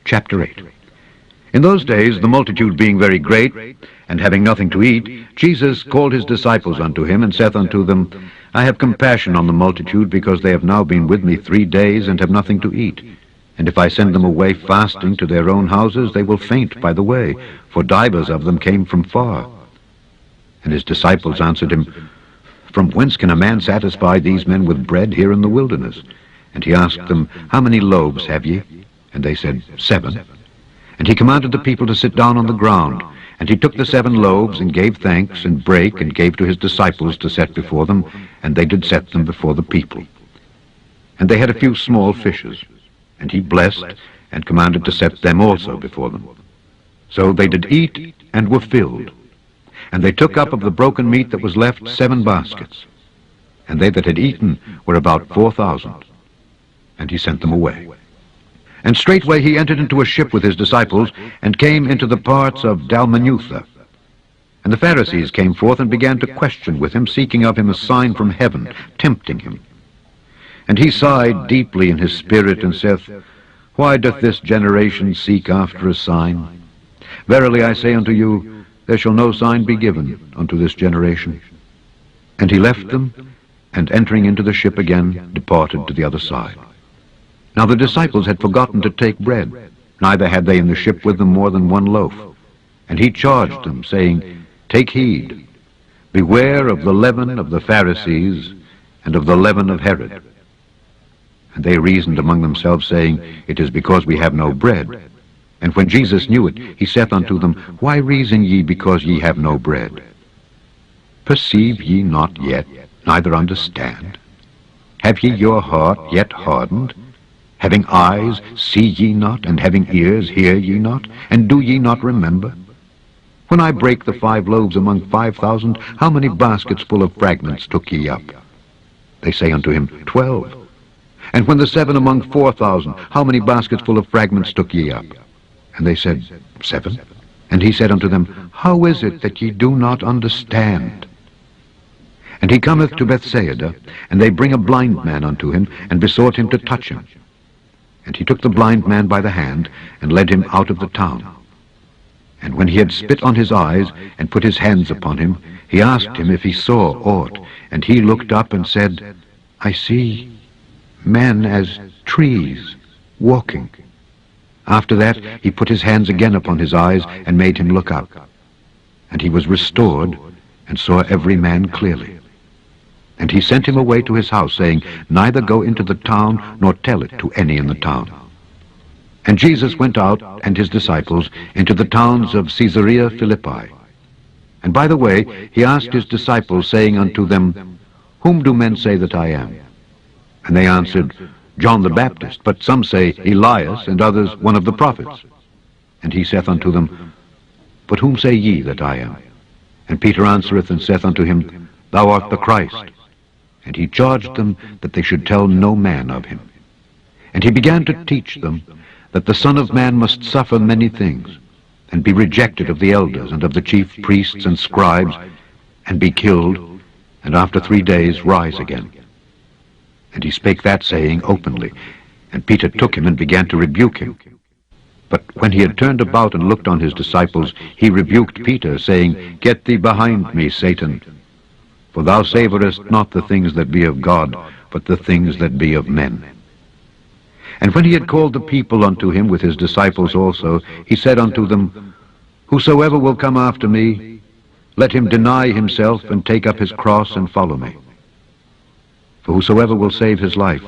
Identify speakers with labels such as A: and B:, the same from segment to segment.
A: Chapter 8. In those days, the multitude being very great, and having nothing to eat, Jesus called his disciples unto him, and saith unto them, I have compassion on the multitude, because they have now been with me 3 days, and have nothing to eat. And if I send them away fasting to their own houses, they will faint by the way, for divers of them came from far. And his disciples answered him, From whence can a man satisfy these men with bread here in the wilderness? And he asked them, How many loaves have ye? And they said, 7. And he commanded the people to sit down on the ground. And he took the 7 loaves, and gave thanks, and brake, and gave to his disciples to set before them, and they did set them before the people. And they had a few small fishes, and he blessed, and commanded to set them also before them. So they did eat, and were filled. And they took up of the broken meat that was left 7 baskets. And they that had eaten were about 4,000. And he sent them away. And straightway he entered into a ship with his disciples, and came into the parts of Dalmanutha. And the Pharisees came forth, and began to question with him, seeking of him a sign from heaven, tempting him. And he sighed deeply in his spirit, and saith, Why doth this generation seek after a sign? Verily I say unto you, there shall no sign be given unto this generation. And he left them, and entering into the ship again, departed to the other side. Now the disciples had forgotten to take bread, neither had they in the ship with them more than 1 loaf. And he charged them, saying, Take heed, beware of the leaven of the Pharisees, and of the leaven of Herod. And they reasoned among themselves, saying, It is because we have no bread. And when Jesus knew it, he saith unto them, Why reason ye because ye have no bread? Perceive ye not yet, neither understand? Have ye your heart yet hardened? Having eyes, see ye not, and having ears, hear ye not, and do ye not remember? When I brake the 5 loaves among 5,000, how many baskets full of fragments took ye up? They say unto him, 12. And when the 7 among 4,000, how many baskets full of fragments took ye up? And they said, 7. And he said unto them, How is it that ye do not understand? And he cometh to Bethsaida, and they bring a blind man unto him, and besought him to touch him. And he took the blind man by the hand, and led him out of the town. And when he had spit on his eyes, and put his hands upon him, he asked him if he saw aught. And he looked up and said, I see men as trees, walking. After that he put his hands again upon his eyes, and made him look up. And he was restored, and saw every man clearly. And he sent him away to his house, saying, Neither go into the town, nor tell it to any in the town. And Jesus went out, and his disciples, into the towns of Caesarea Philippi. And by the way he asked his disciples, saying unto them, Whom do men say that I am? And they answered, John the Baptist, but some say Elias, and others one of the prophets. And he saith unto them, But whom say ye that I am? And Peter answereth and saith unto him, Thou art the Christ. And he charged them that they should tell no man of him. And he began to teach them that the Son of Man must suffer many things, and be rejected of the elders and of the chief priests and scribes, and be killed, and after 3 days rise again. And he spake that saying openly. And Peter took him and began to rebuke him. But when he had turned about and looked on his disciples, he rebuked Peter, saying, Get thee behind me, Satan. For thou savorest not the things that be of God, but the things that be of men. And when he had called the people unto him with his disciples also, he said unto them, Whosoever will come after me, let him deny himself, and take up his cross, and follow me. For whosoever will save his life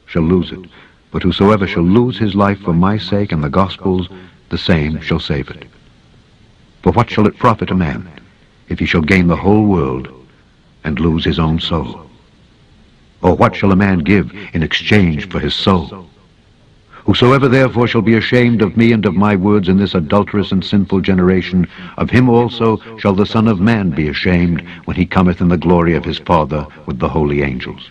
A: shall lose it, but whosoever shall lose his life for my sake and the gospel's, the same shall save it. For what shall it profit a man, if he shall gain the whole world, and lose his own soul? Or what shall a man give in exchange for his soul? Whosoever therefore shall be ashamed of me and of my words in this adulterous and sinful generation, of him also shall the Son of Man be ashamed, when he cometh in the glory of his Father with the holy angels.